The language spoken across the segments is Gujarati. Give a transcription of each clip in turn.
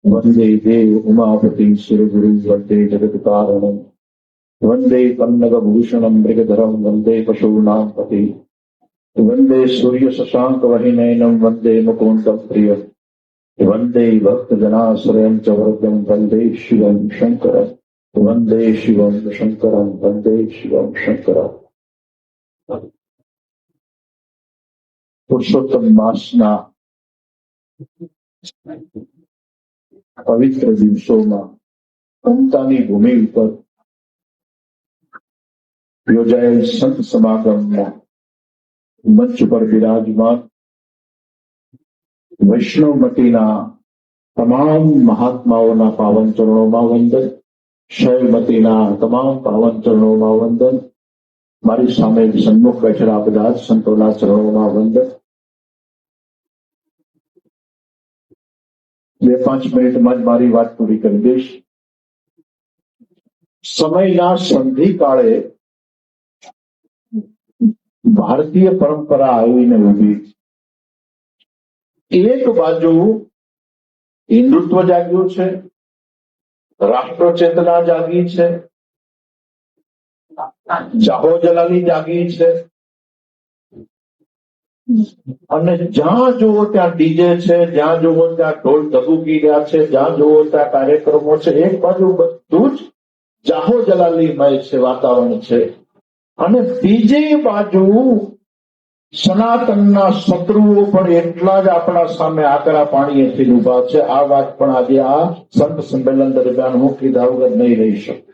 वंदे देव उमापति शिवगुरु वंदे जगत कारणम वंदे पन्नगभूषणम मृगधरम वंदे पशूनां पति वंदे सूर्य शशांक वहिनयनम वंदे मुकुंदम प्रिय वंदे भक्त जनाश्रयं च वरदं वंदे शिवं शंकरं वंदे शिवं शंकरं वंदे शिवं शंकरं। पुरुषोत्तम मासना પવિત્ર દિવસોમાં મમતાની ભૂમિ ઉપર યોજાયેલ સંત સમાગમના મંચ પર બિરાજમાન વૈષ્ણવમતીના તમામ મહાત્માઓના પાવન ચરણોમાં વંદન, શૈવમતીના તમામ પાવન ચરણોમાં વંદન, મારી સામે સન્મુખ બેઠેલા બધા જ સંતોના ચરણોમાં વંદન। 2-5 મિનિટમાં જ મારી વાત પૂરી કરી દઈશ। સમયના સંધિકાળે ભારતીય પરંપરા આવીને ઉભી। એક બાજુ હિન્દુત્વ જાગ્યું છે, રાષ્ટ્ર ચેતના જાગી છે, જાહો જલાલી જાગી છે, અને જ્યાં જુઓ ત્યાં ડીજે છે, જ્યાં જુઓ ત્યાં ઢોલ ધબૂકી રહ્યા છે, જ્યાં જુઓ ત્યાં કાર્યક્રમો છે। એક બાજુ બધું જ જાહો જલાલીમય છે, વાતાવરણ છે, અને બીજી બાજુ સનાતનના શત્રુઓ પણ એટલા જ આપણા સામે આકરા પાણીએથી ઉભા છે। આ વાત પણ આજે આ સંત સંમેલન દરમિયાન હું કીધા વગર નહીં રહી શકું।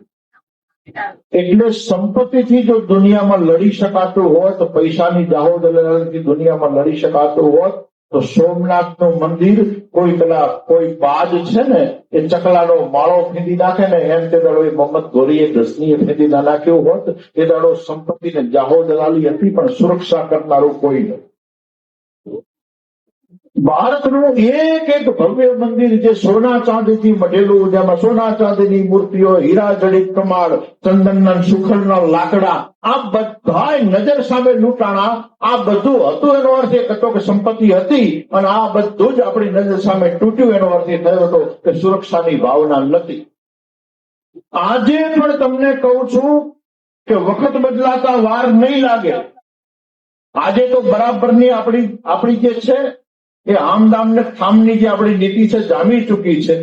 એટલે સંપત્તિથી જો દુનિયામાં લડી શકાતું હોય તો પૈસાની જાહો દલાલીથી દુનિયામાં લડી શકાતું હોય તો સોમનાથનું મંદિર કોઈ બાજ છે ને એ ચકલાનો માળો ફેંદી નાખે ને એમ તે દાડો એ મોહમ્મદ ગોરીએ દસનીએ ફેંદી ના નાખ્યો હોત એ દાડો સંપત્તિને જાહો દલાલી હતી પણ સુરક્ષા કરનારું કોઈ નથી। ભારતનું એક ભવ્ય મંદિર જે સોના ચાંદીથી મઢેલું, જેમાં સોના ચાંદીની મૂર્તિઓ, હીરા જડિત કમાડ, ચંદનના સુખડના લાકડા, આ બધા નજર સામે લૂંટાણા। આ બધું હતું એનો અર્થ એ હતો કે સંપત્તિ હતી, અને આ બધું જ આપણી નજર સામે તૂટ્યું એનો અર્થ એ થયો હતો કે સુરક્ષાની ભાવના નથી। આજે પણ તમને કહું છું કે વખત બદલાતા વાર નહીં લાગે। આજે તો બરાબરની આપણી જે છે એ આમદામ ને થામની જે આપણી નીતિ છે જામી ચૂકી છે,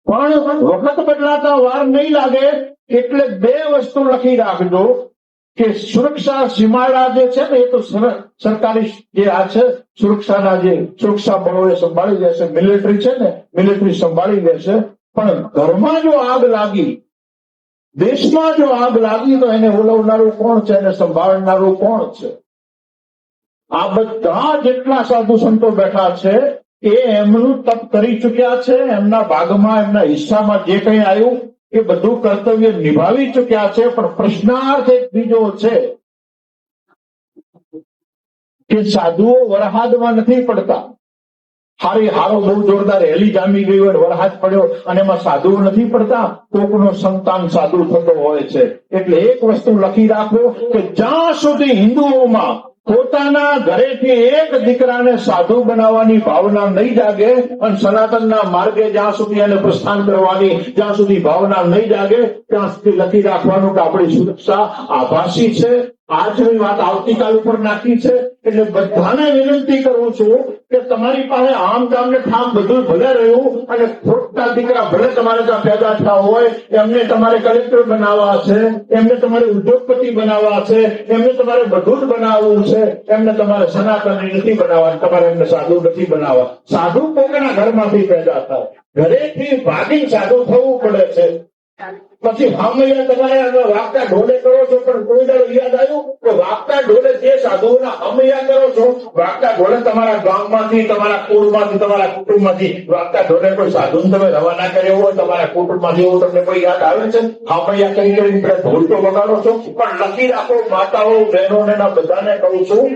પણ વખત બદલાતા વાર નહીં લાગે। એટલે 2 વસ્તુ લખી રાખજો કે સુરક્ષા સીમાડા જે છે ને એ તો સરકારી જે આ છે સુરક્ષાના જે સુરક્ષા બળો એ સંભાળી લેશે, મિલિટરી છે ને મિલિટરી સંભાળી લેશે, પણ ઘરમાં જો આગ લાગી, દેશમાં જો આગ લાગી તો એને ઓલવનારું કોણ છે, એને સંભાળનારું કોણ છે? આ બધા જેટલા સાધુ સંતો બેઠા છે એ એમનું તપ કરી ચુક્યા છે, એમના ભાગમાં એમના હિસ્સામાં જે કંઈ આવ્યું એ બધું કર્તવ્ય નિભાવી ચુક્યા છે। પણ પ્રશ્નાર્થ એક બીજો છે કે સાધુઓ વરહાદમાં નથી પડતા। હારો બહુ જોરદાર હેલી જામી ગઈ હોય, વરહાદ પડ્યો અને એમાં સાધુઓ નથી પડતા, કોકનો સંતાન સાધુ થતો હોય છે। એટલે એક વસ્તુ લખી રાખો કે જ્યાં સુધી હિન્દુઓમાં પોતાના ઘરેથી એક દીકરાને સાધુ બનાવવાની ભાવના નહીં જાગે અને સનાતનના માર્ગે જ્યાં સુધી એને પ્રસ્થાન કરવાની જ્યાં સુધી ભાવના નહીં જાગે ત્યાં સુધી લખી રાખવાનું કે આપણી સુરક્ષા આભાસી છે। આજની વાત આવતીકાલ ઉપર નાખી છે। એટલે બધાને વિનંતી કરું છું કે તમારી પાસે આમ કામ ને ઠામ બધું ભલે રહ્યું અને ખોટા દીકરા ભલે તમારે ત્યાં પેદા થયા હોય, એમને તમારે કલેક્ટર બનાવવા છે, એમને તમારે ઉદ્યોગપતિ બનાવવા છે, એમને તમારે બધું જ બનાવવું છે, એમને તમારે સનાતની નથી બનાવવા, તમારે એમને સાધુ નથી બનાવવા। સાધુ પોતાના ઘરમાંથી પેદા થાય, ઘરેથી ભાગી સાધુ થવું પડે છે। પછી હામૈયા તમારે વાગતા ઢોલે કરો છો, પણ કોઈ દાડો યાદ આવ્યું કે વાગતા ઢોલે જે સાધુઓના હામૈયા કરો છો, વાગતા ઢોલે તમારા ગામમાંથી, તમારા કુળમાંથી, તમારા કુટુંબમાંથી વાગતા ઢોલે કોઈ સાધુને તમે રવાના કર્યો હોય તમારા કુટુંબમાંથી, એવું તમને કોઈ યાદ આવે છે? હામૈયા કરીને ઢોલ તો વગાડો છો। પણ લખી રાખો, માતાઓ બહેનોને બધાને કહું છું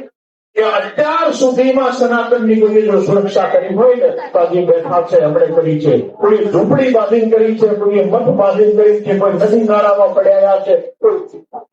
કે અત્યાર સુધીમાં સનાતનની કોઈ જો સુરક્ષા કરી હોય ને તો હજી બેઠા છે હમણે કરી છે, કોઈ ઝૂંપડી બાંધીને કરી છે, કોઈ મઠ બાંધીને કરી છે, કોઈ નદી નાળામાં પડ્યા છે, કોઈ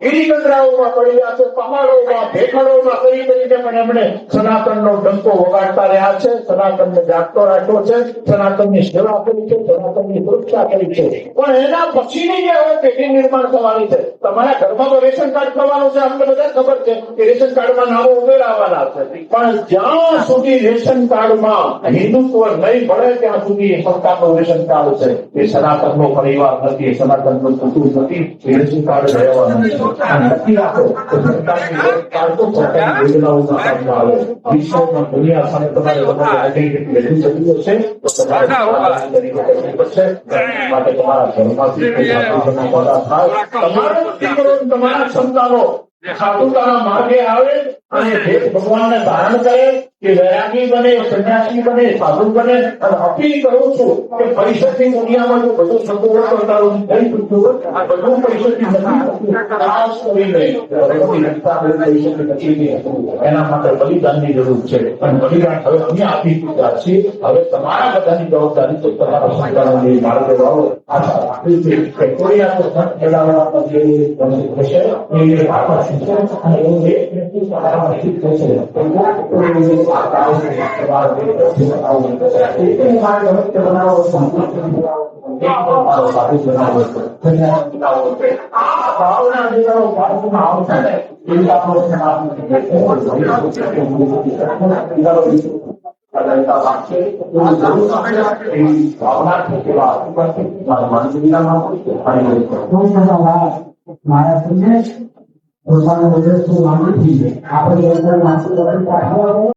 ગિરિકંદરાઓમાં પડ્યા છે, પહાડોમાં ભેખડોમાં કરીને પણ એમણે સનાતનનો ડંકો વગાડતા રહ્યા છે, સનાતનને જાગતો રાખ્યો છે, સનાતનની સેવા કરી છે, સનાતનની સુરક્ષા કરી છે. પણ એના પછીની જે હવે પેઢી નિર્માણ થવાની છે, તમારા ઘરમાં તો રેશન કાર્ડ થવાનું છે, અમને બધા ખબર છે કે રેશન કાર્ડમાં નામો ઉમેરાવાના છે, પણ જ્યાં સુધી રેશન કાર્ડમાં હિન્દુત્વ નહીં મળે ત્યાં સુધી સરકારનું રેશન કાર્ડ છે એ સનાતનનો પરિવાર નથી, સનાતનનું કુટુંબ નથી, એ રેશન કાર્ડ રહેવાનું છે. નક્કી રાખો તો સરકારની રેશન કાર્ડ તો સરકારની યોજનાઓના કામમાં આવે. વિશ્વમાં દુનિયા સામે તમારે તમારી આઈડેન્ટિટી રજૂ કરવી હશે તો તમારે કરવી પડશે. માટે તમારા ઘરમાંથી થાય, તમારો દીકરો તમારા સંતાનો સાધુતાના માર્ગે આવે અને ભેદ ભગવાનને ધારણ કરે કે વૈરાગી બને, સંન્યાસી બને, સાધુ બને. અને અપીલ કરું છું કે પૈસાની દુનિયામાં જો બધું થતું હોય તો તારું થઈ ચૂક્યું હોય, આ બધું પૈસાથી નથી, ખાસ કરીને પૈસાથી નથી. એના માટે બલિદાનની જરૂર છે અને બલિદાન હવે અમે આપી ચૂક્યા છીએ. હવે તમારા બધાની જવાબદારી તો તમારા સંતાનોની માર્ગે વાળો. આશા રાખી છે કે કોઈ આ તો ધન ફેલાવવા જે હશે એ આપણા શિક્ષણ અને એવું એક વ્યક્તિ તમારામાં શીખ થશે. મારા સંદેશ પોતાનો આપણે